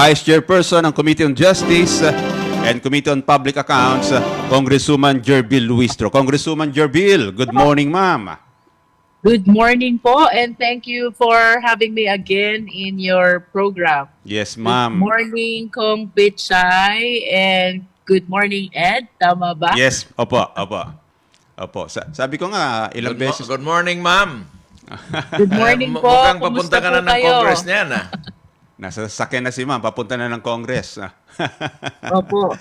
Vice Chairperson ng Committee on Justice and Committee on Public Accounts, Congresswoman Jinky Luistro. Congresswoman Jinky, good morning, ma'am. Good morning po, and thank you for having me again in your program. Yes, Good ma'am. morning, Cong Pichay, and good morning, Ed. Tama ba? Yes, opo. Sabi ko nga, ilang beses. Good morning, ma'am. Good morning po. Mukhang Kumusta papunta ka po na ng kayo? Congress niyan, ah. Nasa sasakyan na si ma'am, papunta na ng Congress. Opo.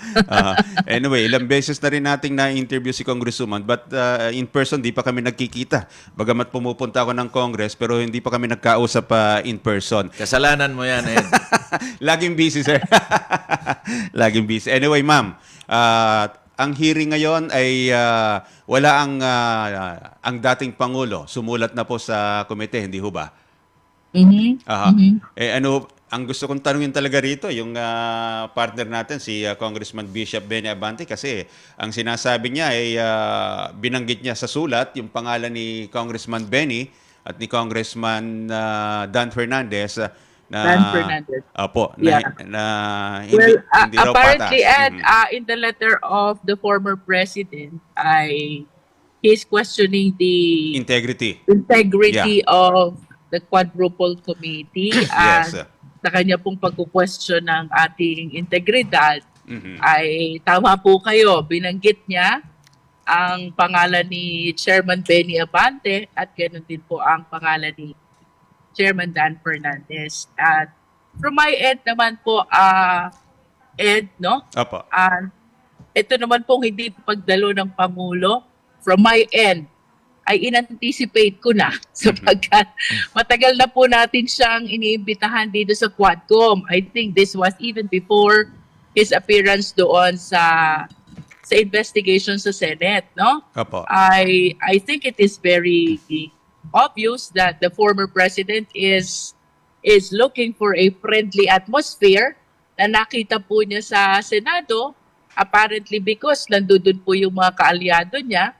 Anyway, ilang beses na rin nating na-interview si Congresswoman, but in person, di pa kami nagkikita. Bagamat pumupunta ako ng Congress, pero hindi pa kami nagkausap in person. Kasalanan mo yan, Ed. Laging busy, sir. Laging busy. Anyway, ma'am, ang hearing ngayon ay wala ang dating Pangulo. Sumulat na po sa komite, hindi ho ba? Ang gusto kong tanungin talaga rito, yung partner natin, si Congressman Bishop Benny Abante, kasi ang sinasabi niya ay binanggit niya sa sulat yung pangalan ni Congressman Benny at ni Congressman Dan Fernandez Opo, Yeah. hindi raw apparently, patas. Ed, in the letter of the former president, he's questioning the Integrity. of the quadruple committee. Yes. Sa kanya pong pagkukwestiyon ng ating integridad, Mhm. ay tama po kayo. Binanggit niya ang pangalan ni Chairman Benny Abante at ganoon din po ang pangalan ni Chairman Dan Fernandez. At from my end naman po, Ed, no? Opo. Ito naman pong hindi pagdalo ng Pangulo. From my end, ay in-anticipate ko na sapagkat matagal na po natin siyang iniimbitahan dito sa Quadcom. I think this was even before his appearance doon sa investigation sa Senate, no? Opo. I think it is very obvious that the former president is looking for a friendly atmosphere na nakita po niya sa Senado, apparently because nandun po yung mga kaalyado niya,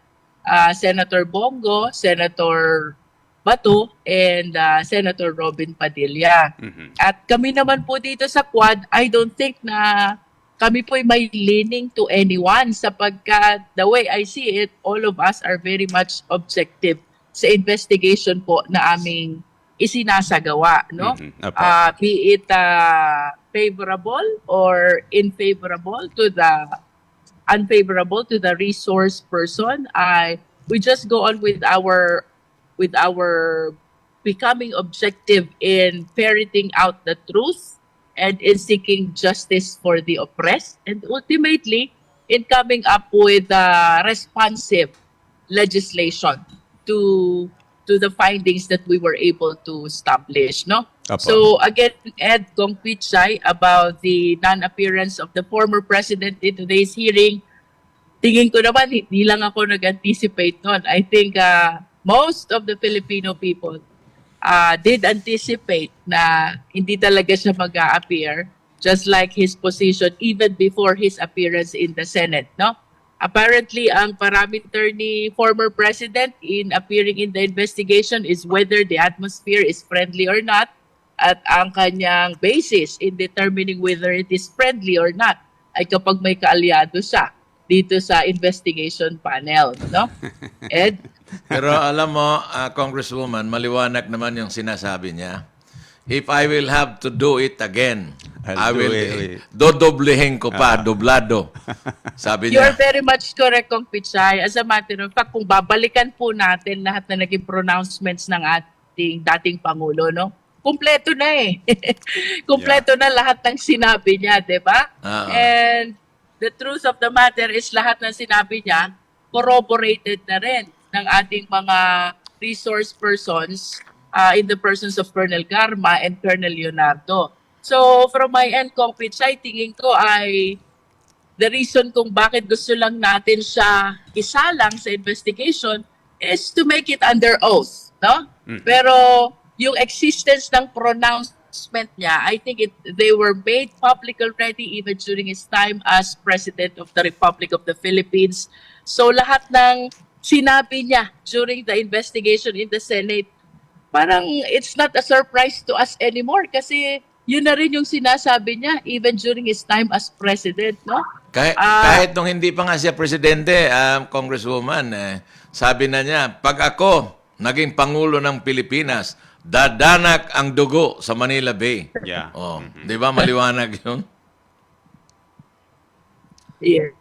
Senator Bongo, Senator Bato, and Senator Robin Padilla. Mhm. At kami naman po dito sa Quad, I don't think na kami po may leaning to anyone sapagkat the way I see it, all of us are very much objective sa investigation po na aming isinasagawa, no? Mhm. Opo. Be it favorable or unfavorable to the resource person, we just go on with our becoming objective in ferreting out the truth and in seeking justice for the oppressed, and ultimately in coming up with responsive legislation to the findings that we were able to establish, no? Opo. So again, Ed, Cong Pichay, about the non-appearance of the former president in today's hearing, tingin ko naman hindi lang ako nag-anticipate noon. I think most of the Filipino people did anticipate na hindi talaga siya mag-a-appear, just like his position even before his appearance in the Senate, no? Apparently, ang parameter ni former president in appearing in the investigation is whether the atmosphere is friendly or not, at ang kanyang basis in determining whether it is friendly or not ay kapag may kaalyado siya dito sa investigation panel, no? Ed? Pero alam mo, Congresswoman, maliwanag naman yung sinasabi niya. If I will have to do it again, I will dodoblehin ko pa, doblado. Sabi You are niya. very much correct, Cong Pichay. As a matter of fact, kung babalikan po natin lahat na naging pronouncements ng ating dating Pangulo, no? Kumpleto na eh. Kumpleto na lahat ng sinabi niya, di ba? And the truth of the matter is lahat ng sinabi niya corroborated na rin ng ating mga resource persons in the persons of Colonel Garma and Colonel Leonardo. So from my end, Cong Pichay, tingin ko ay the reason kung bakit gusto lang natin siya isalang sa investigation is to make it under oath, no? Pero yung existence ng pronouncement niya, I think they were made public already even during his time as President of the Republic of the Philippines. So lahat ng sinabi niya during the investigation in the Senate, parang it's not a surprise to us anymore kasi yun na rin yung sinasabi niya even during his time as president, no? Kahit nung hindi pa nga siya presidente, Congresswoman, sabi na niya, pag ako naging Pangulo ng Pilipinas, dadanak ang dugo sa Manila Bay. Yeah. Oh, di ba maliwanag yun? Yeah.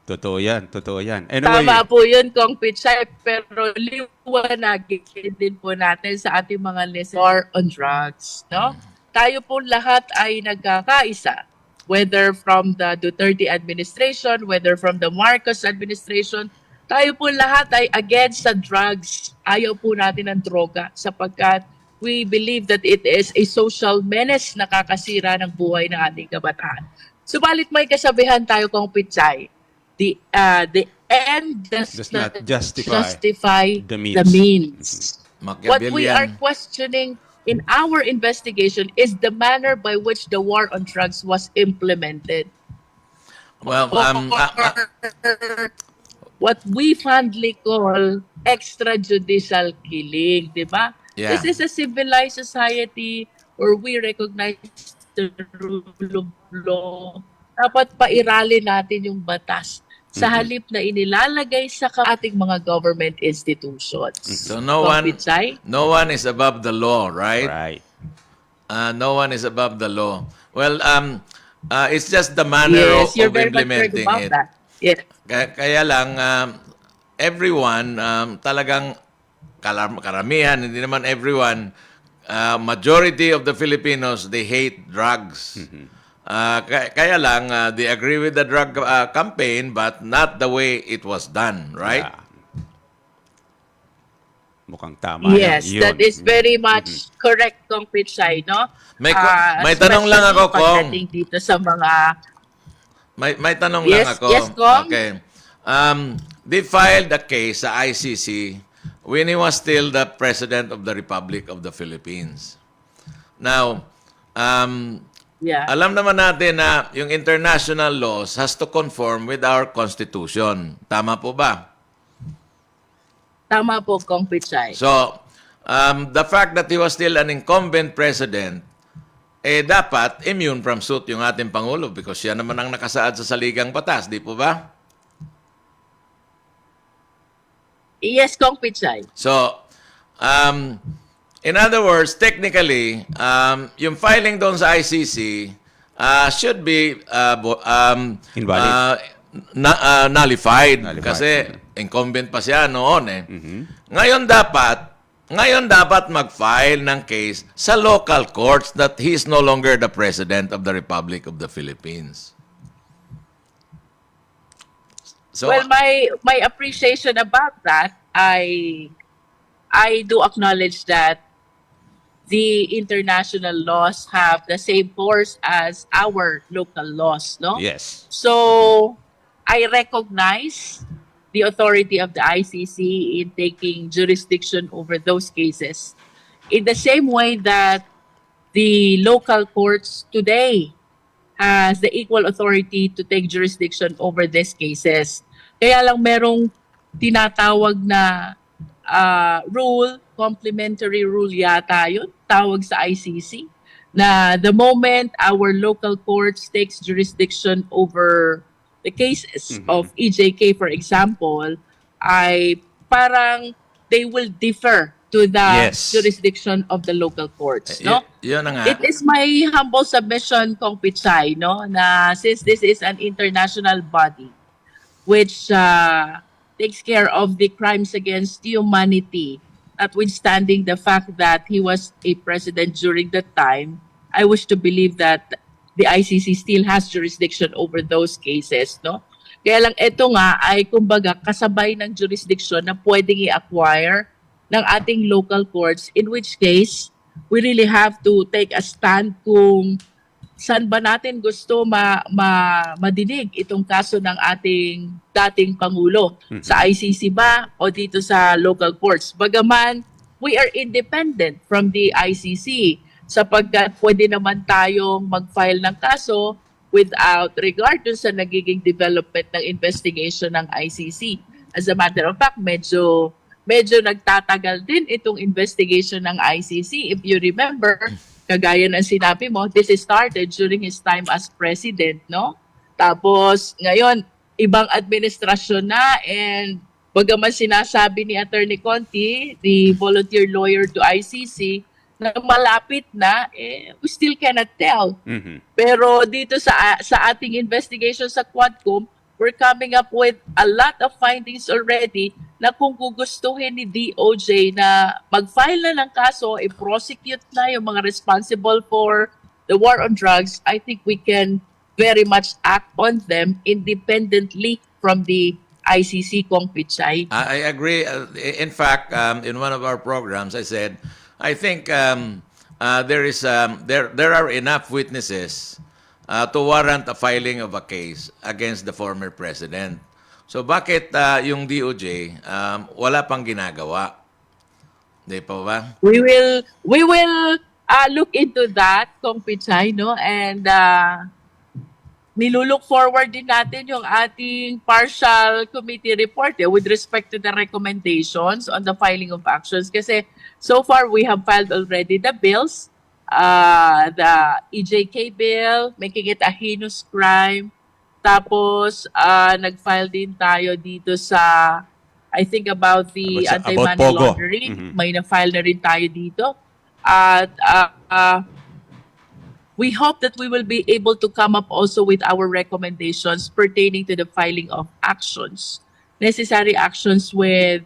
Totoo yan, totoo yan. Anyway, Tama po yun, Kong Pichay, pero liwanagin din po natin sa ating mga listeners on drugs, no? Tayo po lahat ay nagkakaisa, whether from the Duterte administration, whether from the Marcos administration, tayo po lahat ay against sa drugs. Ayaw po natin ng droga sapagkat we believe that it is a social menace na nakakasira ng buhay ng ating kabataan. Subalit may kasabihan tayo, Kong Pichay, the end does not justify the means. What we are questioning in our investigation is the manner by which the war on drugs was implemented. Well, what we fondly call extra-judicial killing, di ba? Yeah. This is a civilized society where we recognize the rule of law. Dapat pairali natin yung batas sa halip na inilalagay sa ating mga government institutions. So no one is above the law, right? right. No one is above the law. Well, it's just the manner Yes, you're of very much correct implementing about it. that. Yes. Kaya lang, everyone, talagang karamihan, hindi naman everyone, majority of the Filipinos, they hate drugs. Kaya lang, they agree with the drug campaign, but not the way it was done, right? Yeah. Mukhang tama Yes, yun. that is very much correct, Kong Pichay, no? May tanong lang ako, Kong. Pagdating dito sa mga... May tanong lang ako. Yes, Kong. Okay. They filed a case sa ICC when he was still the President of the Republic of the Philippines. Now, alam naman natin na yung international laws has to conform with our Constitution. Tama po ba? Tama po, Kong Pichay. So, the fact that he was still an incumbent president, dapat immune from suit yung ating Pangulo because siya naman ang nakasaad sa saligang batas, di po ba? Yes, Kong Pichay. So, in other words, technically, yung filing doon sa ICC should be Invalid. Nullified. Nullified. Kasi incumbent pa siya noon eh. Ngayon dapat mag-file ng case sa local courts that he is no longer the President of the Republic of the Philippines. So, Well, my appreciation about that, I do acknowledge that the international laws have the same force as our local laws, no? Yes. So, I recognize the authority of the ICC in taking jurisdiction over those cases. In the same way that the local courts today has the equal authority to take jurisdiction over these cases. Kaya lang merong tinatawag na rule, complementary rule yata yun, tawag sa ICC, na the moment our local courts takes jurisdiction over the cases of EJK, for example, ay parang they will differ to the Yes. jurisdiction of the local courts, no? Yun na nga. It is my humble submission, Kong Pichay, no, na since this is an international body which takes care of the crimes against humanity, notwithstanding the fact that he was a president during that time, I wish to believe that the ICC still has jurisdiction over those cases, no? Kaya lang ito nga ay kumbaga kasabay ng jurisdiction na pwedeng i-acquire ng ating local courts, in which case we really have to take a stand kung saan ba natin gusto madinig itong kaso ng ating dating Pangulo. Sa ICC ba o dito sa local courts? Bagaman, we are independent from the ICC sapagkat pwede naman tayong mag-file ng kaso without regard dun sa nagiging development ng investigation ng ICC. As a matter of fact, medyo nagtatagal din itong investigation ng ICC. If you remember, kagaya ng sinabi mo, this is started during his time as president, no? Tapos, ngayon, ibang administrasyon na and bagaman sinasabi ni Attorney Conti, the volunteer lawyer to ICC, na malapit na, we still cannot tell. Pero dito sa ating investigation sa Quadcom, we're coming up with a lot of findings already na kung gugustuhin ni DOJ na mag-file na ng kaso, i-prosecute na yung mga responsible for the war on drugs, I think we can very much act on them independently from the ICC, Cong Pichay. I agree. In fact, in one of our programs, I said, I think there are enough witnesses to warrant a filing of a case against the former president. So bakit yung DOJ wala pang ginagawa? Di pa ba? We will look into that, Kong Pichay, no? And nilulook forward din natin yung ating partial committee report with respect to the recommendations on the filing of actions. Kasi so far we have filed already the bills, the EJK bill, making it a heinous crime. Tapos, nag-file din tayo dito sa, I think about the anti-money laundering. May na-file na rin tayo dito. At we hope that we will be able to come up also with our recommendations pertaining to the filing of actions, necessary actions with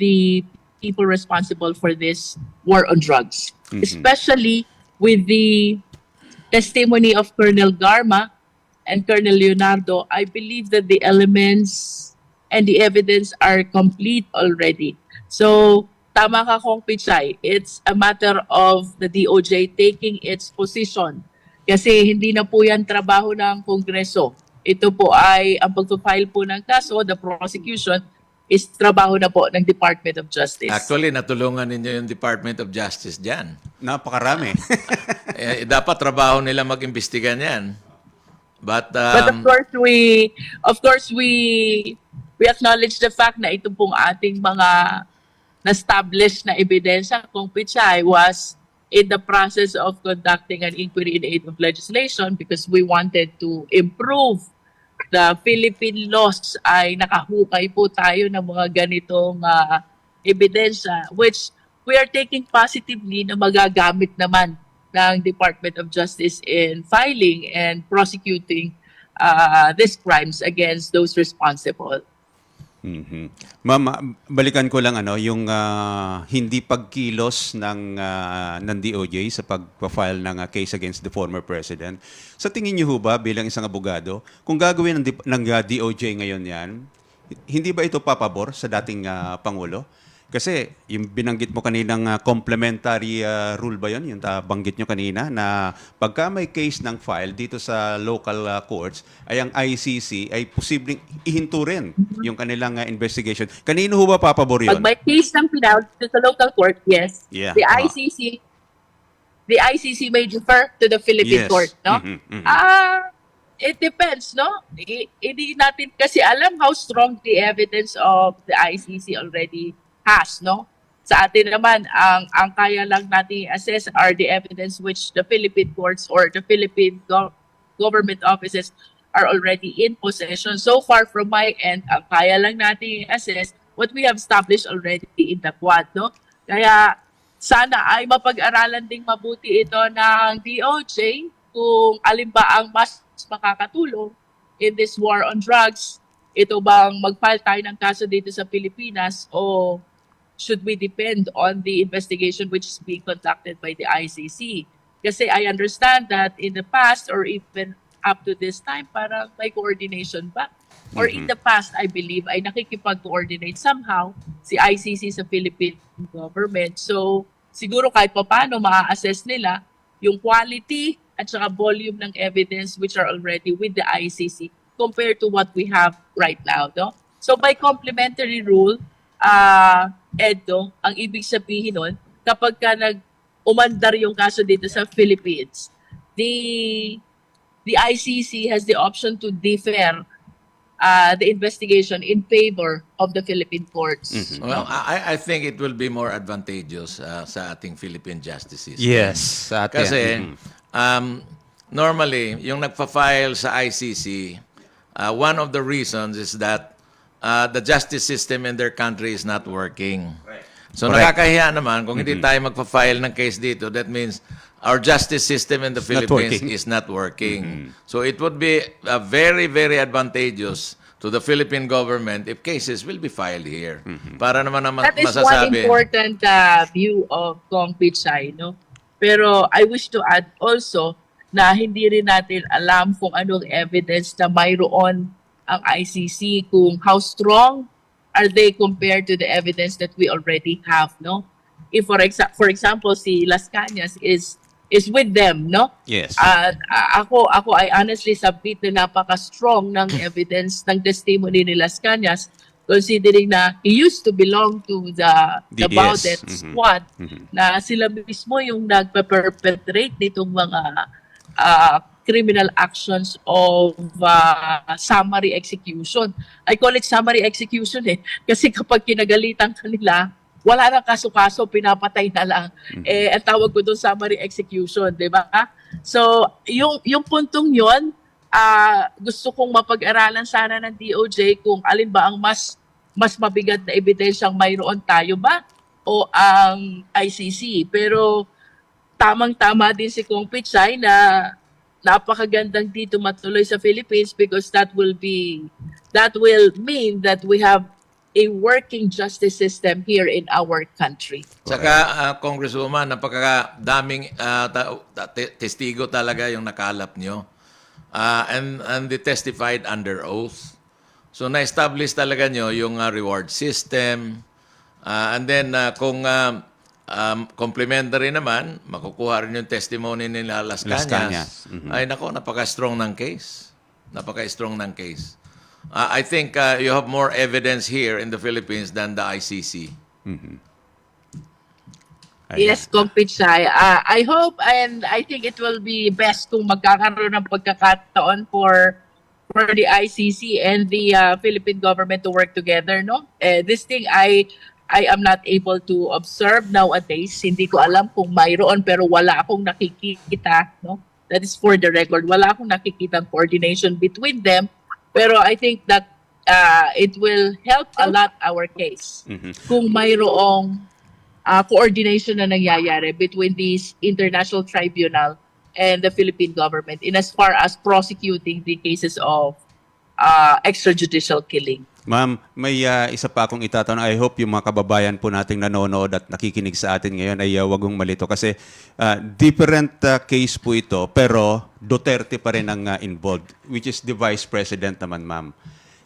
the people responsible for this war on drugs, especially with the testimony of Colonel Garma and Colonel Leonardo. I believe that the elements and the evidence are complete already. So, tama ka, Kong Pichay. It's a matter of the DOJ taking its position. Kasi hindi na po yan trabaho ng Kongreso. Ito po ay, ang pag-file po ng kaso, the prosecution, is trabaho na po ng Department of Justice. Actually, natulungan ninyo yung Department of Justice dyan. Napakarami. Dapat trabaho nila mag-imbestiga niyan. But of course we acknowledge the fact na ito pong ating mga na-establish na ebidensya kung Pichay was in the process of conducting an inquiry in aid of legislation because we wanted to improve the Philippine laws. Ay nakahukay po tayo ng mga ganitong ebidensya which we are taking positively na magagamit naman ng Department of Justice in filing and prosecuting these crimes against those responsible. Ma'am, balikan ko lang yung hindi pagkilos ng DOJ sa pag-file ng case against the former president. Sa tingin niyo ho ba bilang isang abogado, kung gagawin ng DOJ ngayon yan, hindi ba ito papabor sa dating Pangulo? Kasi yung binanggit mo kaninang complementary rule ba yun? Yung banggit nyo kanina na pagka may case ng file dito sa local courts, ay ang ICC ay posibleng ihinto rin yung kanilang investigation. Kanino ho ba papabor yun? Pag may case ng file sa local court, yes. Yeah. The ICC may defer to the Philippine court, no? It depends, no? Hindi natin kasi alam how strong the evidence of the ICC already has, no? Sa atin naman, ang kaya lang natin assess are the evidence which the Philippine courts or the Philippine government offices are already in possession. So far from my end, ang kaya lang natin assess what we have established already in the Quad, no? Kaya sana ay mapag-aralan ding mabuti ito ng DOJ kung alin ba ang mas makakatulong in this war on drugs. Ito bang mag-file tayo ng kaso dito sa Pilipinas o should we depend on the investigation which is being conducted by the ICC? Kasi I understand that in the past or even up to this time, parang may coordination ba? Or in the past, I believe, ay nakikipag-coordinate somehow si ICC sa Philippine government. So, siguro kahit pa paano ma-assess nila yung quality at saka volume ng evidence which are already with the ICC compared to what we have right now. No? So, by complementary rule, Edo, ang ibig sabihin nun, kapag ka umandar yung kaso dito sa Philippines, the ICC has the option to defer the investigation in favor of the Philippine courts. Well, I think it will be more advantageous sa ating Philippine justice system. Yes, sa atin. Kasi normally, yung nagpa-file sa ICC, one of the reasons is that the justice system in their country is not working. So Correct. nakakahiya naman kung hindi tayo magpa-file ng case dito. That means our justice system in the Philippines working. is not working. So it would be very, very advantageous to the Philippine government if cases will be filed here. Para naman That is one masasabi. important view of Cong Pichay, no? Pero I wish to add also na hindi rin natin alam kung anong evidence na mayroon ang ICC, kung how strong are they compared to the evidence that we already have, no? If for example si Las Cañas is with them, no? Yes. Ako ay honestly submit na napaka-strong ng evidence ng testimony ni Las Cañas, considering na he used to belong to the DDS. Baudet squad, na sila mismo yung nagpe-perpetrate nitong mga criminal actions of summary execution. I call it summary execution kasi kapag kinagalitan kanila, wala nang kaso-kaso, pinapatay na lang. Ang tawag ko doon summary execution, di ba? So, yung puntong yon, gusto kong mapag-aralan sana ng DOJ kung alin ba ang mas mabigat na ebidensyang mayroon tayo ba o ang ICC. Pero tamang-tama din si Cong Pichay na napakagandang dito matuloy sa Philippines because that will mean that we have a working justice system here in our country. Saka, Congresswoman, napakadaming testigo talaga yung nakalap nyo. And they testified under oath. So, na-establish talaga nyo yung reward system. And then, kung complementary naman, makukuha rin yung testimony nila Las Cañas. Ay, nako, napaka-strong ng case. Napaka-strong ng case. I think you have more evidence here in the Philippines than the ICC. Yes, Cong Pichay. I hope and I think it will be best kung magkakaroon ng pagkakataon for the ICC and the Philippine government to work together, no? This thing I am not able to observe nowadays. Hindi ko alam kung mayroon pero wala akong nakikita, no? That is for the record. Wala akong nakikita coordination between them. Pero I think that it will help a lot our case kung mayroong coordination na nangyayari between this international tribunal and the Philippine government in as far as prosecuting the cases of extrajudicial killing. Ma'am, may isa pa akong itatanong. I hope yung mga kababayan po nating nanonood at nakikinig sa atin ngayon ay wag mong malito kasi different case po ito pero Duterte pa rin ang involved, which is the Vice President naman, ma'am.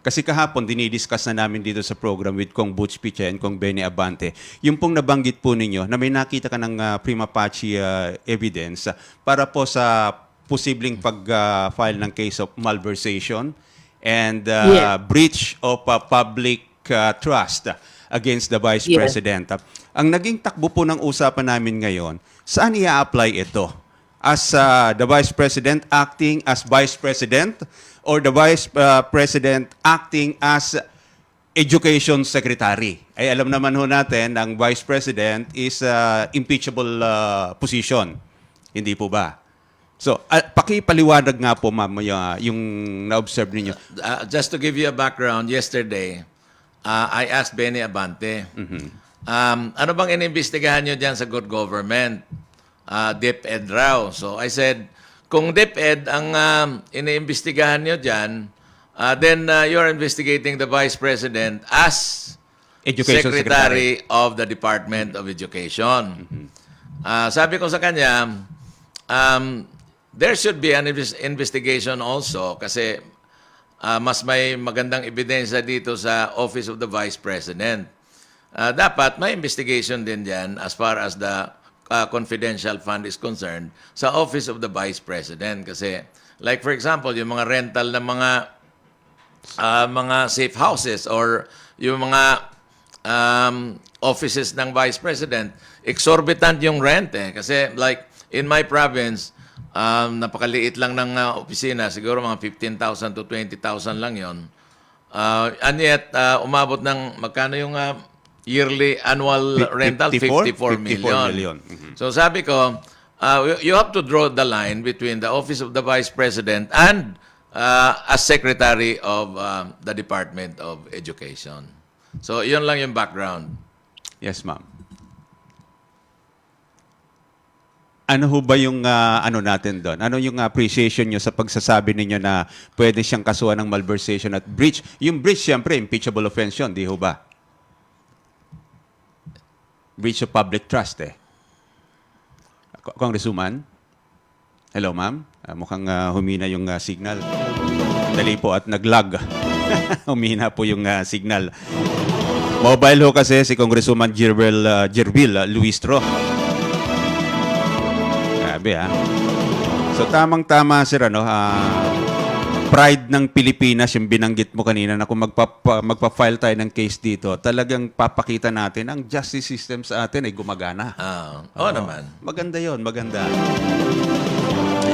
Kasi kahapon dinidiscuss na namin dito sa program with Kong Butch Pichay and Kong Benny Abante, yung pong nabanggit po ninyo na may nakita ka ng prima facie evidence para po sa posibleng pag-file ng case of malversation and breach of public trust against the Vice President. Ang naging takbo po ng usapan namin ngayon, saan i-apply ito? As the Vice President acting as Vice President or the Vice President acting as Education Secretary? Ay alam naman ho natin, ang Vice President is impeachable position. Hindi po ba? So, pakipaliwanag nga po, ma'am, yung na-observe ninyo. Just to give you a background, yesterday, I asked Benny Abante, ano bang inimbestigahan nyo dyan sa good government? DepEd raw. So, I said, kung DepEd ang iniimbestigahan nyo dyan, then you're investigating the Vice President as Education Secretary of the Department of Education. Sabi ko sa kanya, there should be an investigation also kasi mas may magandang ebidensya dito sa Office of the Vice President. Dapat may investigation din dyan as far as the confidential fund is concerned sa Office of the Vice President. Kasi, like for example, yung mga rental ng mga safe houses or yung mga offices ng Vice President, exorbitant yung rent eh. Kasi like in my province, napakaliit lang ng opisina, siguro mga 15,000 to 20,000 lang yon. And yet, umabot ng magkano yung yearly annual rental? 54 million. Mhm. So sabi ko, you have to draw the line between the Office of the Vice President and as Secretary of the Department of Education. So yun lang yung background. Yes, ma'am. Ano ho ba yung ano natin doon? Ano yung appreciation nyo sa pagsasabi ninyo na pwede siyang kasuhan ng malversation at breach? Yung breach, siyempre, impeachable offense yun, di ho ba? Breach of public trust, eh. Congresswoman? Hello, ma'am? Mukhang humina yung signal. Dali po at nag-lag. Humina po yung signal. Mobile ho kasi si Congresswoman Jinky Luistro. Grabe, ha? So, tamang-tama, sir, ano, pride ng Pilipinas, yung binanggit mo kanina na kung magpa-file tayo ng case dito, talagang papakita natin ang justice system sa atin ay gumagana. Oo naman. Maganda yon, maganda.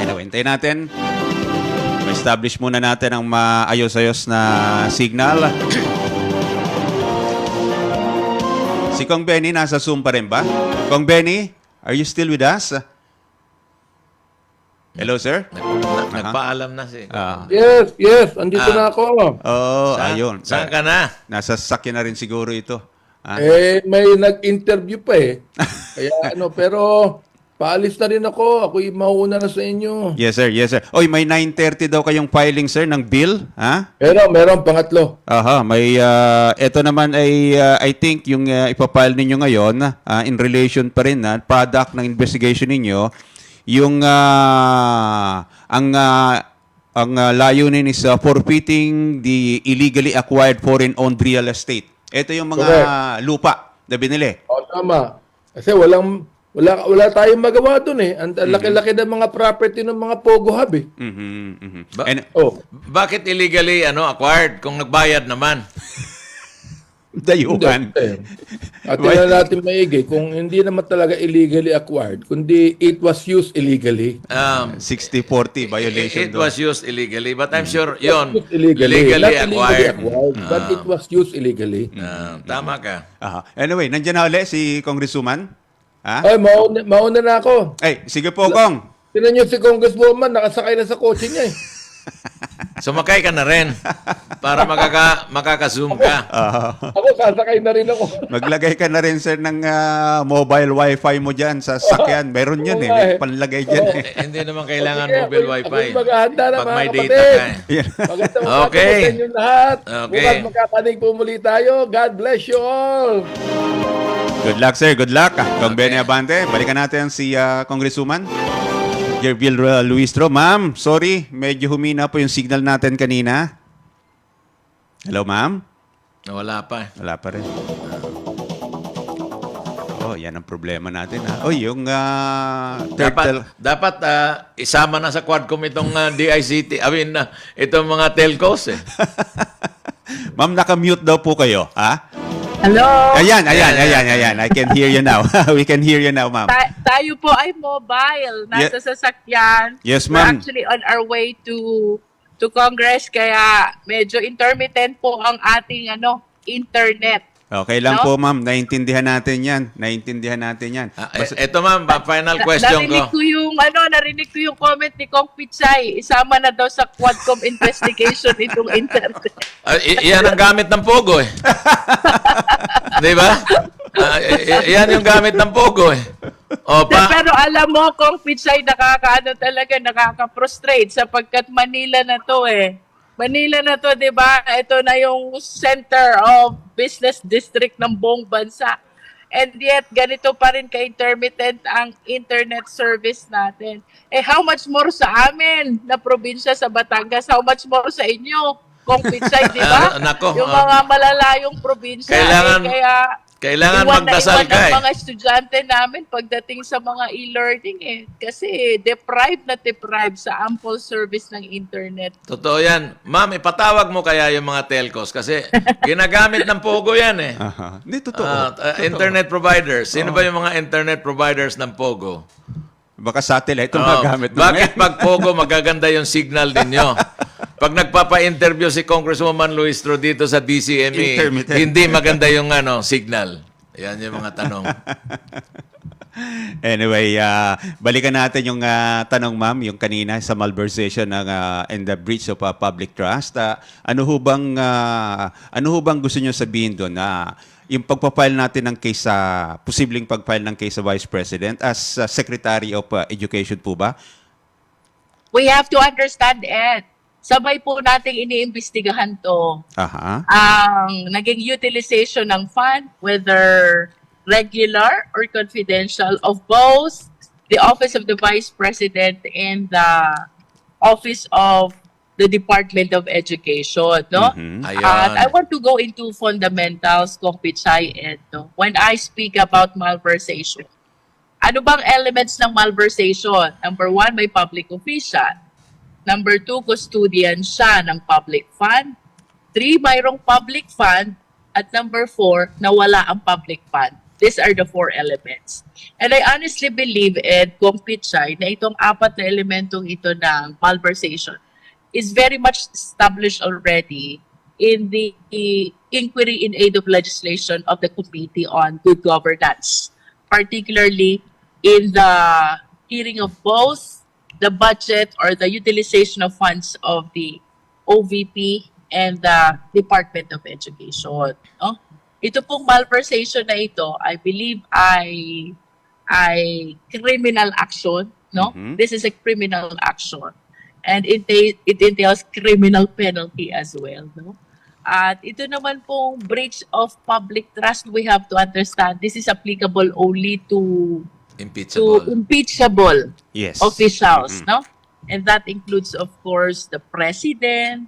Anyway, hintayin natin. Ma-establish muna natin ang maayos-ayos na signal. Si Kong Benny, nasa Zoom pa rin ba? Kong Benny, are you still with us? Hello, sir? Nagpaalam na si. Yes. Andito na ako. Ayun. Saan ka na? Nasa sasakyan na rin siguro ito. May nag-interview pa eh. Kaya pero paalis na rin ako. Ako'y mauna na sa inyo. Yes, sir. Yes, sir. Oy, may 9:30 daw kayong filing, sir, ng bill, ha? Meron pangatlo. Aha, may ito naman ay I think yung ipapile ninyo ngayon in relation pa rin na product ng investigation ninyo, yung ang layunin is forfeiting the illegally acquired foreign-owned real estate. Ito yung mga lupa na binili. Tama. Kasi wala tayong magawa doon eh. Ang laki-laki ng mga property ng mga Pogo Hub eh. Bakit illegally acquired kung nagbayad naman? Dayuhan. At tingnan natin maigi kung hindi naman talaga illegally acquired, kundi it was used illegally. 60-40 violation It was used illegally, but I'm sure yon Illegally. legally Not acquired. but it was used illegally. Tama ka. Anyway, nandiyan na ulit si Congresswoman. Ha? Ay, mauna na ako. Ay, sige po, Kong. Tinan niyo si Congresswoman, nakasakay na sa kotse niya eh. Sumakay ka na rin para makaka-zoom ka. Ako, sasakay na rin ako. Maglagay ka na rin, sir, ng mobile wifi mo dyan sa sakyan. Meron yun eh. May panlagay dyan eh. Hindi naman kailangan mobile wifi. Ako'y maghahanda na Pag mga may kapatid. data ka. Magandang Okay. umaga sa inyo lahat. Okay. Bukas magkakanig po muli tayo. God bless you all. Good luck, sir. Good luck. Kong Benny Abante, balikan natin si Congresswoman Jinky Luistro. Ma'am, sorry. Medyo humina po yung signal natin kanina. Hello, ma'am? Wala pa. Wala pa rin. Yan ang problema natin. Yung Dapat isama na sa Quadcom itong DICT. Itong mga telcos eh. Ma'am, naka-mute daw po kayo. Ha? Hello? Ayan. I can hear you now. We can hear you now, ma'am. Tayo po ay mobile. Nasa sasakyan. Yes, We're ma'am. actually on our way to Congress, kaya medyo intermittent po ang ating internet. Okay lang No? po, ma'am. Naintindihan natin yan. Ito ma'am, final question Narinig ko. narinig ko yung comment ni Kong Pichay. Isama na daw sa Quadcom investigation itong internet. Iyan ang gamit ng Pogo eh. Di ba? Iyan yung gamit ng Pogo eh. Pero alam mo, Kong Pichay, nakaka-frustrate sapagkat Manila na to eh. Manila na to, di ba? Ito na yung center of business district ng buong bansa. And yet, ganito pa rin ka-intermittent ang internet service natin. How much more sa amin na probinsya sa Batangas? How much more sa inyo, Kong Pichay, di ba? Nako, Yung mga malalayong probinsya. Kailangan iwan magdasal na ka iwan eh. ng mga estudyante namin pagdating sa mga e-learning eh. Kasi deprived sa ample service ng internet. Totoo yan. Ma'am, ipatawag mo kaya yung mga telcos kasi ginagamit ng Pogo yan eh. Hindi, totoo. Internet providers. Sino ba yung mga internet providers ng Pogo? Baka satellite ito magamit. Bakit pag Pogo magaganda yung signal ninyo? Pag nagpapa-interview si Congresswoman Luistro dito sa DCME, Intermittent. hindi maganda yung signal. Yan yung mga tanong. Anyway, balikan natin yung tanong, ma'am, yung kanina sa malversation ng and the breach of public trust. Ano ho bang gusto niyo sabihin doon na yung pagpapile natin ng case posibleng pagfile ng case sa Vice President as Secretary of Education po ba? We have to understand, Ed. Sabay po nating iniimbestigahan to. Aha. Ang naging utilization ng fund, whether regular or confidential, of both the Office of the Vice President and the Office of the Department of Education, no? Ayon. At I want to go into fundamentals, Kong Pichay, and when I speak about malversation. Ano bang elements ng malversation? Number 1, may public official. Number 2, custodian siya ng public fund. 3, mayroong public fund. At number 4, nawala ang public fund. These are the 4 elements. And I honestly believe, Ed, Kong Pichay, na itong 4 na elementong ito ng malversation is very much established already in the inquiry in aid of legislation of the Committee on Good Governance, particularly in the hearing of both the budget or the utilization of funds of the OVP and the Department of Education. No? Ito pong malversation na ito, I believe ay criminal action. No? This is a criminal action. And it entails criminal penalty as well. No? At ito naman pong breach of public trust, we have to understand this is applicable only to impeachable Yes. officials, no? And that includes, of course, the President,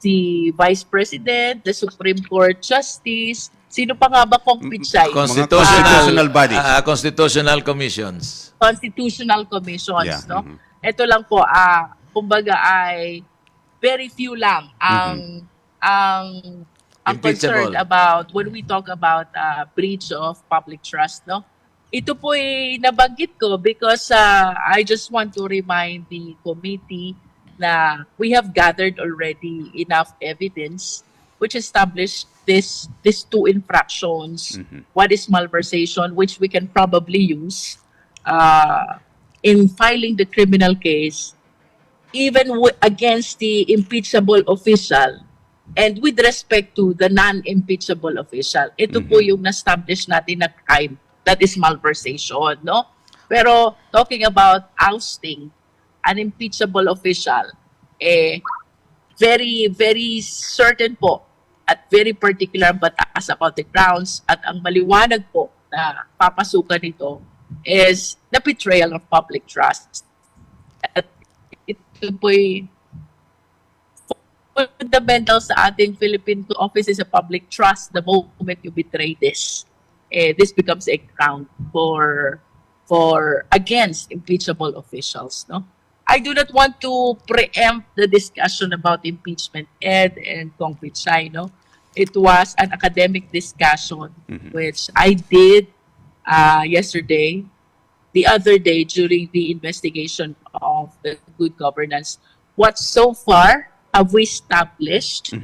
the Vice President, the Supreme Court Justice. Sino pa nga ba Kong Pichay? Constitutional bodies. Constitutional commissions. Constitutional commissions, Yeah. no? Ito lang po, kumbaga ay very few lang ang Impeachable. concerned about when we talk about breach of public trust, no? Ito po ay nabanggit ko because I just want to remind the committee na we have gathered already enough evidence which established these 2 infractions. What is malversation, which we can probably use in filing the criminal case, even against the impeachable official and with respect to the non-impeachable official. Ito po yung na-establish natin na crime. That is malversation, no? Pero talking about ousting an impeachable official, very, very certain po at very particular batas about the grounds at ang maliwanag po na papasukan nito is the betrayal of public trust. At ito po'y fundamental sa ating Philippine Office is a public trust. The moment you betray this, this becomes a ground for against impeachable officials. No, I do not want to preempt the discussion about impeachment, Ed and Kong Pichay. No, it was an academic discussion which I did yesterday, the other day during the investigation of the good governance. What so far have we established?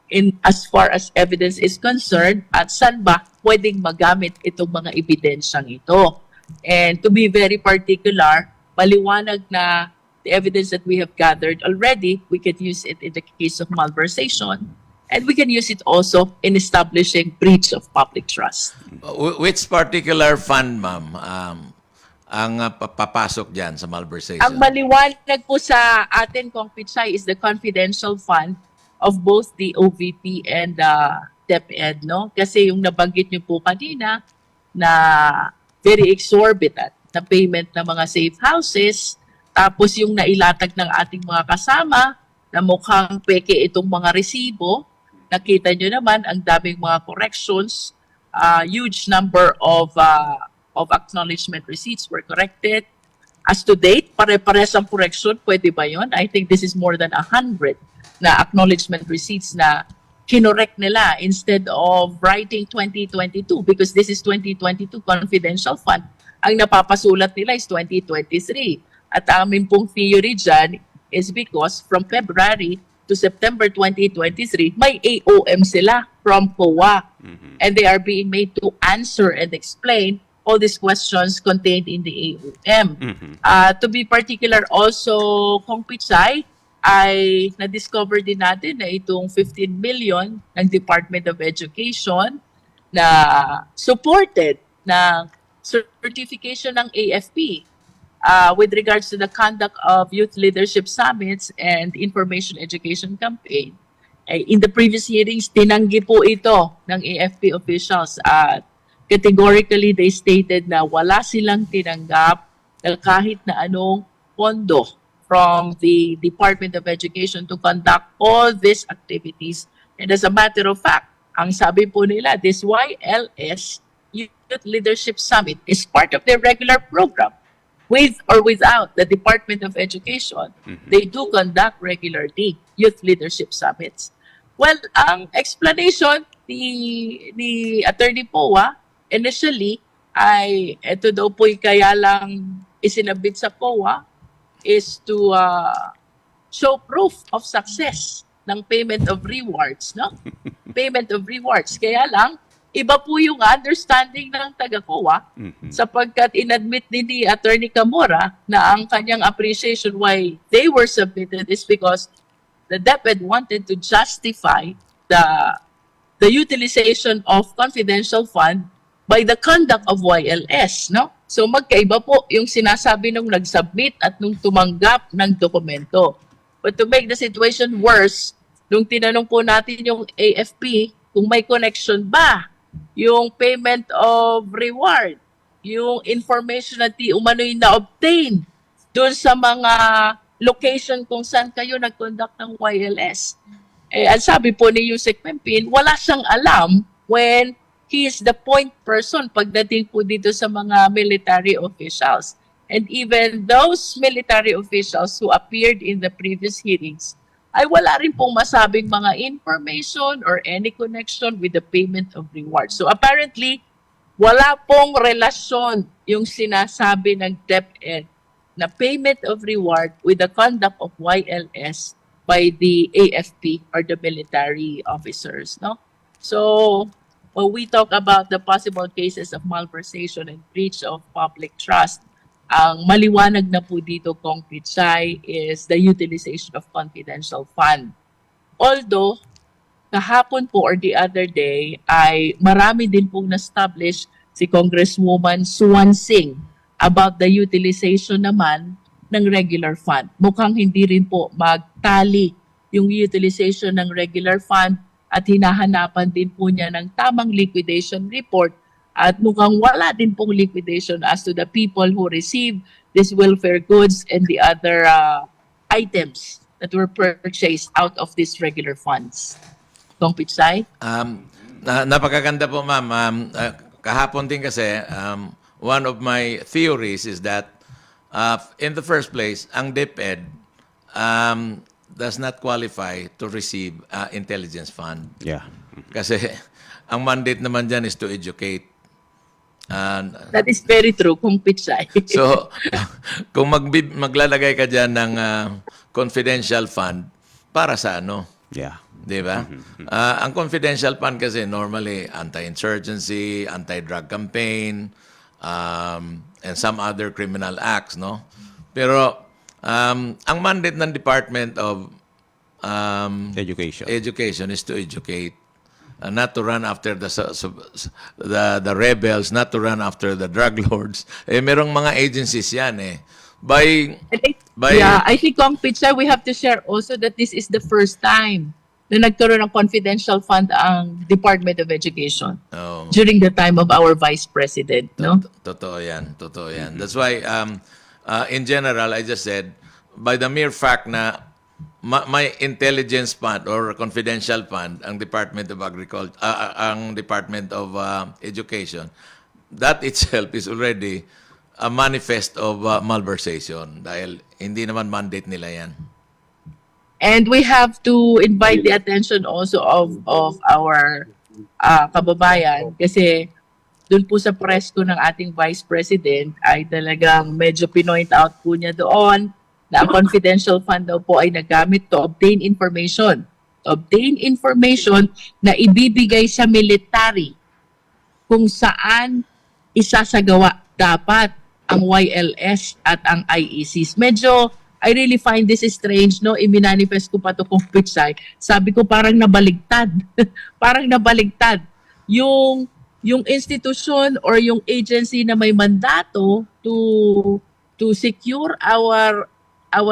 In as far as evidence is concerned, at saan ba pwedeng magamit itong mga ebidensyang ito. And to be very particular, maliwanag na the evidence that we have gathered already, we can use it in the case of malversation, and we can use it also in establishing breach of public trust. Which particular fund, ma'am, ang papasok dyan sa malversation? Ang maliwanag po sa atin, Kong Pichay, is the confidential fund of both the OVP and the DepEd, no? Kasi yung nabanggit niyo po kanina na very exorbitant na payment ng mga safe houses, tapos yung nailatag ng ating mga kasama na mukhang peke itong mga resibo, nakita niyo naman ang daming mga corrections, huge number of acknowledgement receipts were corrected. As to date, pare-pares ang correction, pwede ba yun? I think this is more than 100 na acknowledgement receipts na kinorek nila instead of writing 2022 because this is 2022 confidential fund. Ang napapasulat nila is 2023. At amin pong theory dyan is because from February to September 2023, may AOM sila from COA. And they are being made to answer and explain all these questions contained in the AOM. To be particular also, Kong Pichay, ay na-discover din natin na itong 15 million ng Department of Education na supported ng certification ng AFP with regards to the conduct of youth leadership summits and information education campaign. In the previous hearings, tinanggi po ito ng AFP officials at categorically they stated na wala silang tinanggap na kahit na anong pondo from the Department of Education to conduct all these activities. And as a matter of fact, ang sabi po nila, this YLS Youth Leadership Summit is part of their regular program. With or without the Department of Education, they do conduct regularly youth leadership summits. Well, ang explanation ni Attorney Poa initially ay ito daw po'y kaya lang isinabit sa COA is to show proof of success ng payment of rewards, no? Payment of rewards. Kaya lang, iba po yung understanding ng taga-COA sapagkat inadmit din ni Attorney Camora na ang kanyang appreciation why they were submitted is because the DepEd wanted to justify the utilization of confidential fund by the conduct of YLS, no? So magkaiba po yung sinasabi nung nag-submit at nung tumanggap ng dokumento. But to make the situation worse, nung tinanong po natin yung AFP kung may connection ba yung payment of reward, yung information na di umano'y na-obtain doon sa mga location kung saan kayo nag-conduct ng YLS. Ang sabi po ni Yusek Pempin, wala siyang alam when he is the point person pagdating po dito sa mga military officials. And even those military officials who appeared in the previous hearings ay wala rin pong masabing mga information or any connection with the payment of reward. So apparently, wala pong relasyon yung sinasabi ng DepEd na payment of reward with the conduct of YLS by the AFP or the military officers, no? So, when we talk about the possible cases of malversation and breach of public trust, ang maliwanag na po dito, Kong Pichay, is the utilization of confidential fund. Although, kahapon po or the other day, ay marami din pong na-establish si Congresswoman Swansing about the utilization naman ng regular fund. Mukhang hindi rin po magtali yung utilization ng regular fund at hinahanapan din po niya ng tamang liquidation report at mukhang wala din pong liquidation as to the people who receive these welfare goods and the other items that were purchased out of these regular funds. Kong Pichay? Napakaganda po, ma'am. Kahapon din kasi, one of my theories is that in the first place, ang DepEd does not qualify to receive intelligence fund. Yeah. Kasi ang mandate naman dyan is to educate. That is very true, Kong Pichay. So, kung maglalagay ka dyan ng confidential fund, para sa ano? Yeah. Di ba? Ang confidential fund kasi normally anti-insurgency, anti-drug campaign, and some other criminal acts, no? Pero ang mandate ng Department of Education is to educate, not to run after the rebels, not to run after the drug lords. Merong mga agencies yan I think, Kong Pichay, we have to share also that this is the first time na nagkaroon ng confidential fund ang Department of Education during the time of our Vice President, no? Totoo yan. That's why, in general, I just said, by the mere fact na may intelligence fund or confidential fund ang Department of ang Department of Education, that itself is already a manifest of malversation dahil hindi naman mandate nila yan. And we have to invite the attention also of our kababayan kasi doon po sa press ko ng ating Vice President ay talagang medyo pinoint out po niya doon na ang confidential fund daw po ay nagamit to obtain information. Obtain information na ibibigay sa military kung saan isasagawa dapat ang YLS at ang IECs. Medyo, I really find this strange, no? Iminanifest ko pa to kung Pichay. Sabi ko parang nabaligtad. Parang nabaligtad. Yung institution or yung agency na may mandato to secure our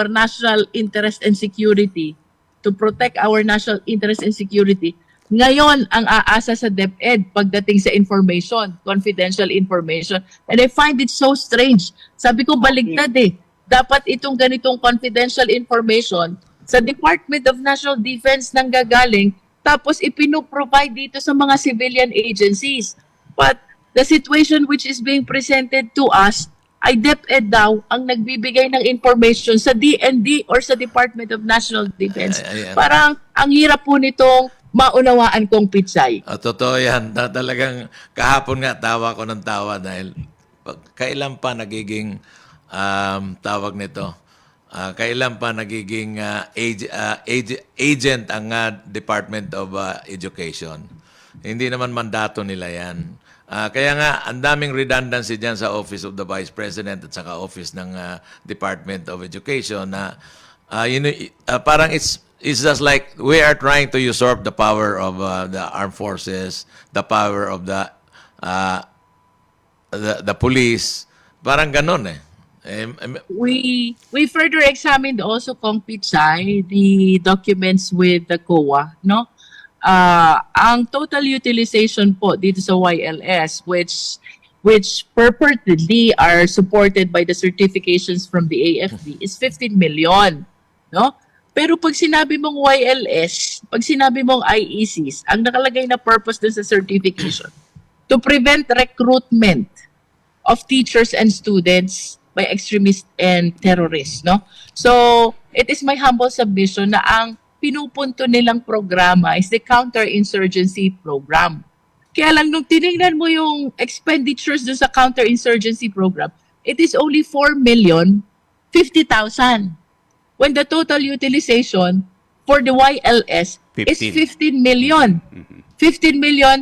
national interest and security, to protect our national interest and security, ngayon ang aasa sa DepEd pagdating sa information, confidential information. And I find it so strange. Sabi ko baligtad eh. Dapat itong ganitong confidential information sa Department of National Defense nang gagaling, tapos ipinoprovide dito sa mga civilian agencies. But the situation which is being presented to us ay DepEd daw ang nagbibigay ng information sa DND or sa Department of National Defense. Parang ang hirap po nitong maunawaan kong Pichay. Totoo yan. Talagang kahapon nga tawa ko ng tawa dahil kailan pa nagiging tawag nito? Kailan pa nagiging agent ang Department of Education? Hindi naman mandato nila yan. Kaya nga, ang daming redundancy dyan sa Office of the Vice President at saka Office ng Department of Education na parang it's just like we are trying to usurp the power of the armed forces, the power of the police. Parang ganon eh. We further examined also Kong Pichay, the documents with the COA, no? Ang total utilization po dito sa YLS, which purportedly are supported by the certifications from the AFP, is 15 million, no? Pero pag sinabi mong YLS, pag sinabi mong IECs, ang nakalagay na purpose dun sa certification, to prevent recruitment of teachers and students by extremists and terrorists, no? So, it is my humble submission na ang pinupunto nilang programa is the counterinsurgency program. Kaya lang nung tinignan mo yung expenditures dun sa counterinsurgency program, it is only 4,050,000. When the total utilization for the YLS is 15 million. 15,540,000.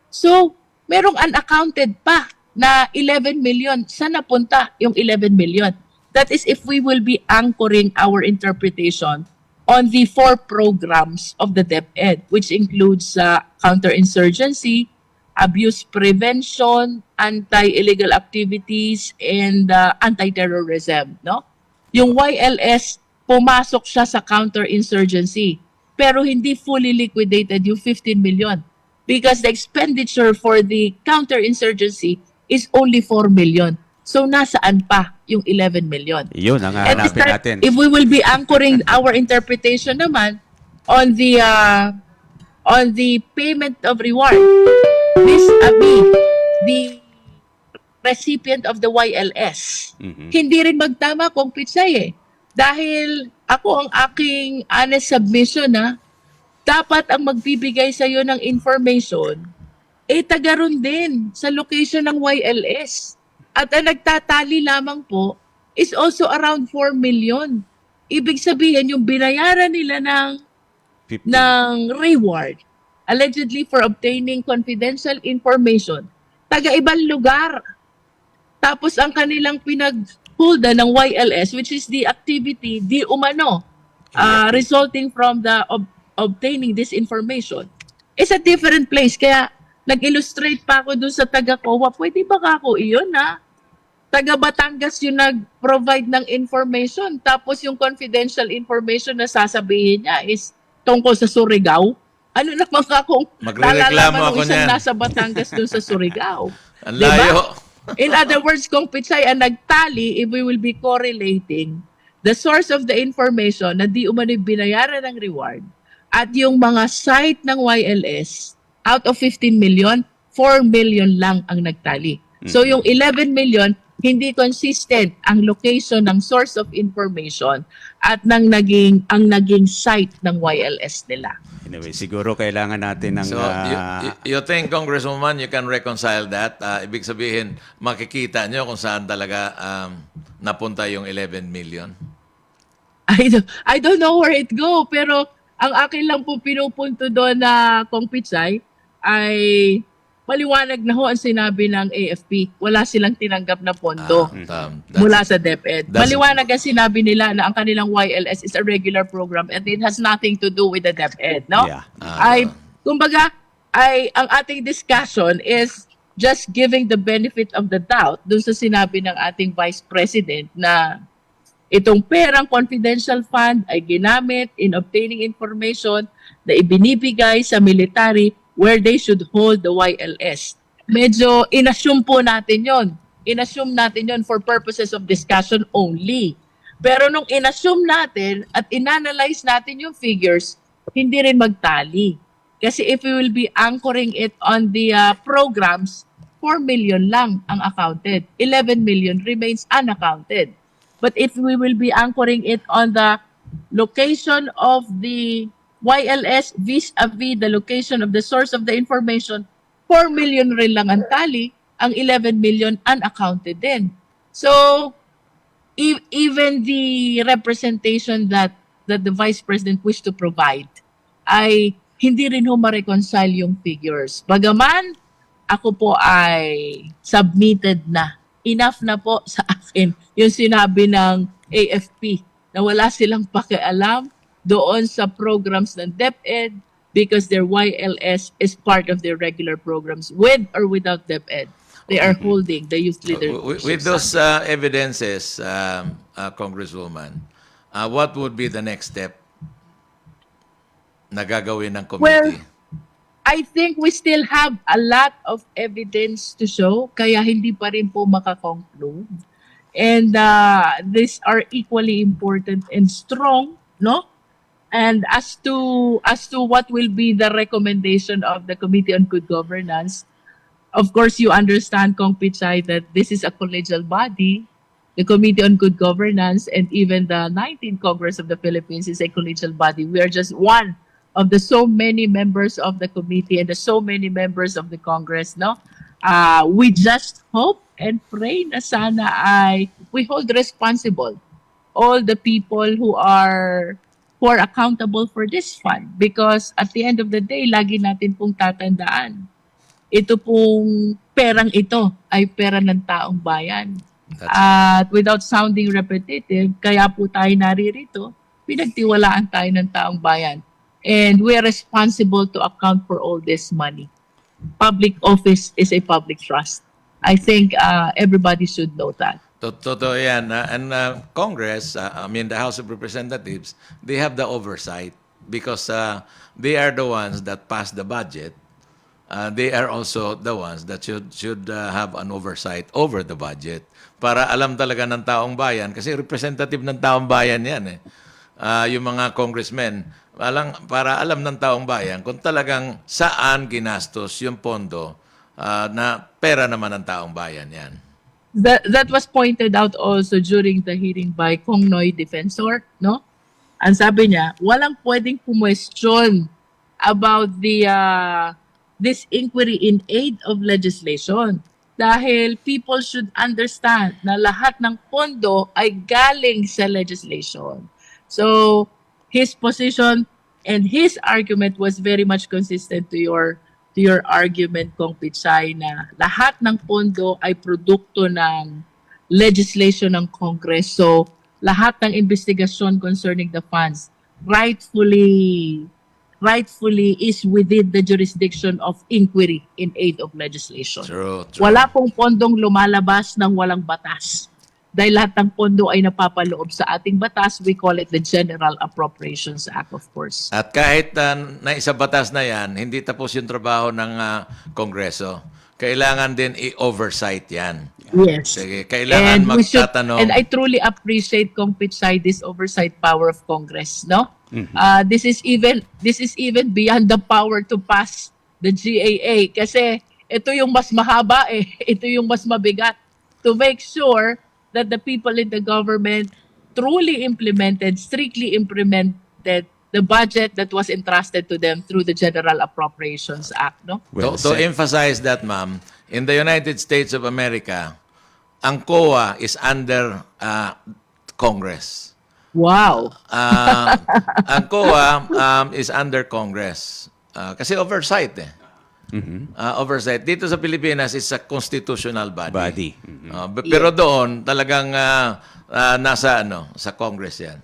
So, merong unaccounted pa na 11 million. Saan napunta yung 11 million? That is if we will be anchoring our interpretation on the 4 programs of the DepEd, which includes counterinsurgency, abuse prevention, anti-illegal activities, and anti-terrorism. No? Yung YLS, pumasok siya sa counterinsurgency, pero hindi fully liquidated yung 15 million because the expenditure for the counterinsurgency is only 4 million. So nasaan pa yung 11 million? Yun ang hanapin natin. If we will be anchoring our interpretation naman on the payment of reward, vis-a-vis the recipient of the YLS. Hindi rin magtama kung Pichay eh. Dahil ako ang aking honest submission na dapat ang magbibigay sa iyo ng information taga ron din sa location ng YLS. At ang nagtatali lamang po is also around 4 million. Ibig sabihin yung binayaran nila ng reward allegedly for obtaining confidential information, taga-ibang lugar. Tapos ang kanilang pinaghulda ng YLS, which is the activity, di umano, resulting from the obtaining this information, is a different place. Kaya nag-illustrate pa ako dun sa taga-COA, pwede ba ako iyon ha? Taga Batangas yung nag-provide ng information, tapos yung confidential information na sasabihin niya is tungkol sa Surigao. Ano naman kung nalalaman ng isang nasa Batangas dun sa Surigao? Ang layo. In other words, kung Pichay ang nagtali, if we will be correlating the source of the information na di umano'y binayaran ng reward at yung mga site ng YLS, out of 15 million, 4 million lang ang nagtali. So yung 11 million hindi consistent ang location ng source of information at ang naging site ng YLS nila. Anyway, siguro kailangan natin ng... So, you think, Congresswoman, you can reconcile that? Ibig sabihin, makikita nyo kung saan talaga napunta yung 11 million? I don't know where it go, pero ang akin lang po pinupunto doon na Kong Pichay ay maliwanag na ho ang sinabi ng AFP. Wala silang tinanggap na pondo mula sa DepEd. Maliwanag ang sinabi nila na ang kanilang YLS is a regular program and it has nothing to do with the DepEd, no? Yeah. Kumbaga, ang ating discussion is just giving the benefit of the doubt dun sa sinabi ng ating Vice President na itong perang confidential fund ay ginamit in obtaining information na ibinibigay sa military where they should hold the YLS. Medyo inassume po natin yon. Inassume natin yon for purposes of discussion only. Pero nung inassume natin at inanalyze natin yung figures, hindi rin magtali. Kasi if we will be anchoring it on the programs, 4 million lang ang accounted. 11 million remains unaccounted. But if we will be anchoring it on the location of the YLS vis-a-vis the location of the source of the information, 4 million rin lang ang tali, ang 11 million unaccounted din. So, even the representation that the Vice President wished to provide ay hindi rin ho ma-reconcile yung figures. Bagaman, ako po ay submitted na. Enough na po sa akin yung sinabi ng AFP na wala silang pakialam doon sa programs ng DepEd because their YLS is part of their regular programs with or without DepEd. They are holding the youth leadership. With those evidences, Congresswoman, what would be the next step na gagawin ng committee? Well, I think we still have a lot of evidence to show, kaya hindi pa rin po makakonclude. And these are equally important and strong, no? And as to what will be the recommendation of the Committee on Good Governance, of course, you understand, Kong Pichay, that this is a collegial body. The Committee on Good Governance and even the 19th Congress of the Philippines is a collegial body. We are just one of the so many members of the committee and the so many members of the Congress, no? We just hope and pray na sana ay we hold responsible all the people who are accountable for this fund, because at the end of the day, lagi natin pong tatandaan, ito pong perang ito ay pera ng taong bayan. At without sounding repetitive, kaya po tayo naririto, pinagtiwalaan tayo ng taong bayan. And we are responsible to account for all this money. Public office is a public trust. I think everybody should know that. Totoo yan. And Congress, the House of Representatives, they have the oversight because they are the ones that pass the budget. They are also the ones that should have an oversight over the budget para alam talaga ng taong bayan, kasi representative ng taong bayan yan eh. Yung mga congressmen, para alam ng taong bayan kung talagang saan ginastos yung pondo na pera naman ng taong bayan yan. That was pointed out also during the hearing by Kong Noy Defensor, no? Ang sabi niya, walang pwedeng kumwestiyon about this inquiry in aid of legislation dahil people should understand na lahat ng pondo ay galing sa legislation. So, his position and his argument was very much consistent to your argument, Kong Pichay, na lahat ng pondo ay produkto ng legislation ng Congress. So, lahat ng investigasyon concerning the funds rightfully is within the jurisdiction of inquiry in aid of legislation. True. Wala pong pondong lumalabas ng walang batas. Dahil lahat ng pondo ay napapaloob sa ating batas, we call it the General Appropriations Act, of course. At kahit naisabatas na yan, hindi tapos yung trabaho ng Kongreso. Kailangan din i-oversight yan. Yes. Sige, kailangan magtatanong. And I truly appreciate, Kong Pichay, this oversight power of Congress, no? Mm-hmm. This is even beyond the power to pass the GAA kasi ito yung mas mahaba eh. Ito yung mas mabigat. to make sure that the people in the government strictly implemented the budget that was entrusted to them through the General Appropriations Act, no? Well To said. emphasize that, ma'am, in the United States of America, ang COA is under Congress. Wow. Ang COA is under Congress. Kasi oversight eh. Oversight. Dito sa Pilipinas is a constitutional body. Pero doon talagang nasa sa Congress yan.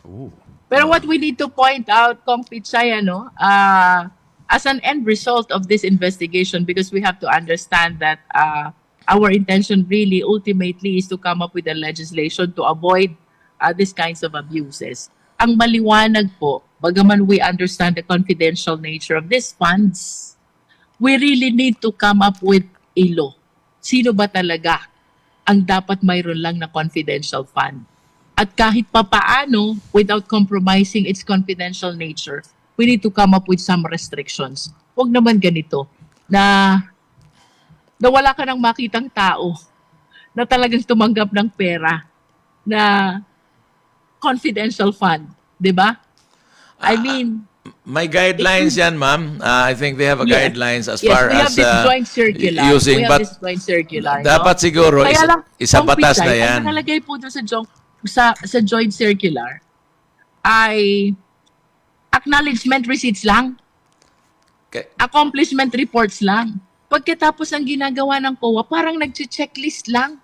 Pero what we need to point out, Kong Pichay, as an end result of this investigation, because we have to understand that our intention really ultimately is to come up with a legislation to avoid these kinds of abuses. Ang maliwanag po, bagaman we understand the confidential nature of these funds, we really need to come up with a law. Sino ba talaga ang dapat mayroon lang na confidential fund? At kahit papaano, without compromising its confidential nature, we need to come up with some restrictions. Huwag naman ganito, na wala ka nang makitang tao na talagang tumanggap ng pera na confidential fund. Diba? I mean, may guidelines yan, ma'am. I think they have a guidelines as yes, far we have as this joint circular. using. We have But this joint circular. dapat siguro Kaya lang, isang Kong batas na Pichay, yan. ang nakalagay po doon sa joint circular ay acknowledgement receipts lang, Okay. accomplishment reports lang. Pagkatapos ang ginagawa ng COA, parang nag-checklist lang.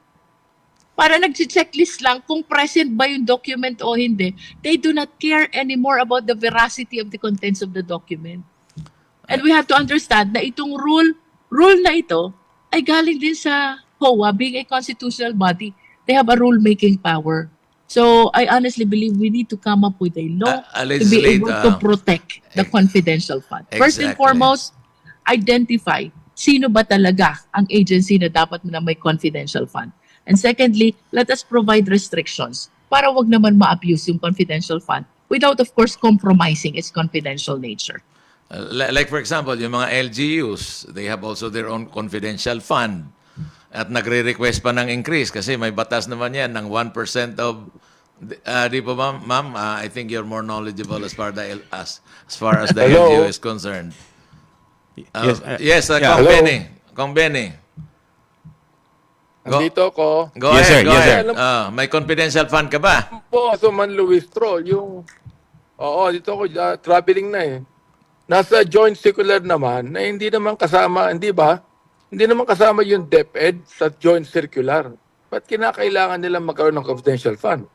Para nag-checklist lang kung present ba yung document o hindi. They do not care anymore about the veracity of the contents of the document. And we have to understand na itong rule na ito ay galing din sa COA, being a constitutional body. They have a rule-making power. So I honestly believe we need to come up with a law to be able to protect the confidential fund. First and Exactly. foremost, identify sino ba talaga ang agency na dapat na may confidential fund. And secondly, let us provide restrictions para wag naman ma-abuse yung confidential fund without, of course, compromising its confidential nature. Like for example, yung mga LGUs, they have also their own confidential fund. At nagre-request pa ng increase kasi may batas naman yan ng 1% of di po ba, ma'am? I think you're more knowledgeable as far as the Hello? LGU is concerned. Yes, Kong Hello? Benny. Kong Benny. Andito ko. Go Yes, ahead, sir. go Yes, ahead. sir. May confidential fund ka ba? Congresswoman Luistro, dito ko, traveling na eh. Nasa joint circular naman, na hindi naman kasama, hindi ba? Hindi naman kasama yung DepEd sa joint circular. Ba't kinakailangan nilang magkaroon ng confidential fund?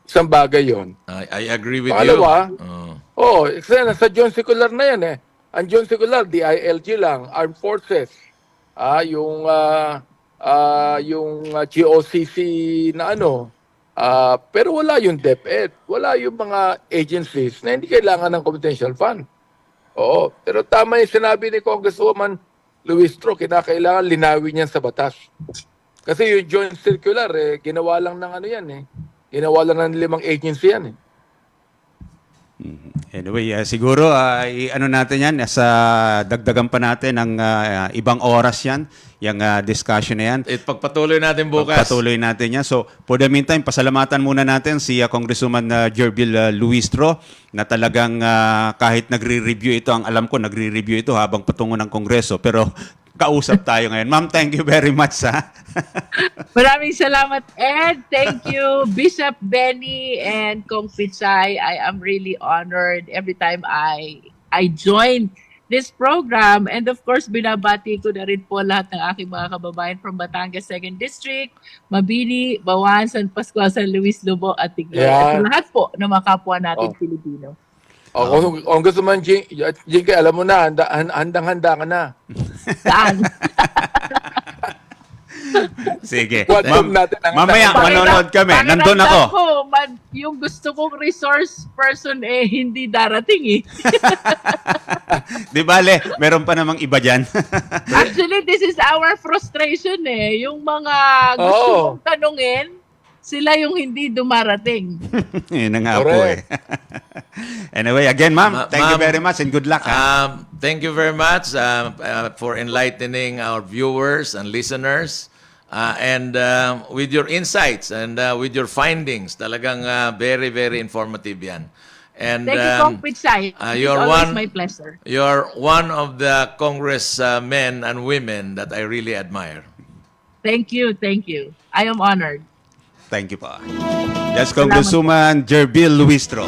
Isang bagay yon. I agree with Pangalawa, you. kasi nasa joint circular na yan eh. Ang joint circular, DILG lang, Armed Forces, yung GOCC na pero wala yung DepEd, wala yung mga agencies na hindi kailangan ng confidential fund. Oo, pero tama yung sinabi ni Congresswoman Luistro, kinakailangan linawin yan sa batas. Kasi yung joint circular, ginawa lang ng ginawa lang ng 5 agency yan eh. Anyway, siguro natin yan, dagdagan pa natin ng ibang oras yan, yung discussion na yan. Pagpatuloy natin bukas. Patuloy natin yan. So, for the meantime, pasalamatan muna natin si Congresswoman Jinky Luistro na talagang kahit nagre-review ito, ang alam ko nagre-review ito habang patungo ng Kongreso. Pero kausap tayo ngayon. Ma'am, thank you very much. Maraming salamat, Ed. Thank you, Bishop Benny and Kong Pichay. I am really honored every time I join this program. And of course, binabati ko na rin po lahat ng aking mga kababayan from Batangas 2nd District, Mabini, Bawan, San Pascual, San Luis, Lobo, at Tigloy. At lahat po ng mga kapwa natin Pilipino. Kung gusto man, Jinky, alam mo na, handang-handa ka na. Saan? Sige. Quadcom natin ang Mamaya, manonood kami. Nandun ako. Yung gusto kong resource person hindi darating eh. Di bale, meron pa namang iba dyan. Actually, this is our frustration eh. Yung mga gusto mong tanungin, sila yung hindi dumarating. Yun na nga po eh. Anyway, again, ma'am, thank you very much and good luck. Thank you very much for enlightening our viewers and listeners And with your insights and with your findings, talagang very, very informative yan. And Thank you, Cong Pichay. It's always my pleasure. You're one of the congressmen and women that I really admire. Thank you, thank you. I am honored. Thank you pa. Yes, Congresswoman Luistro.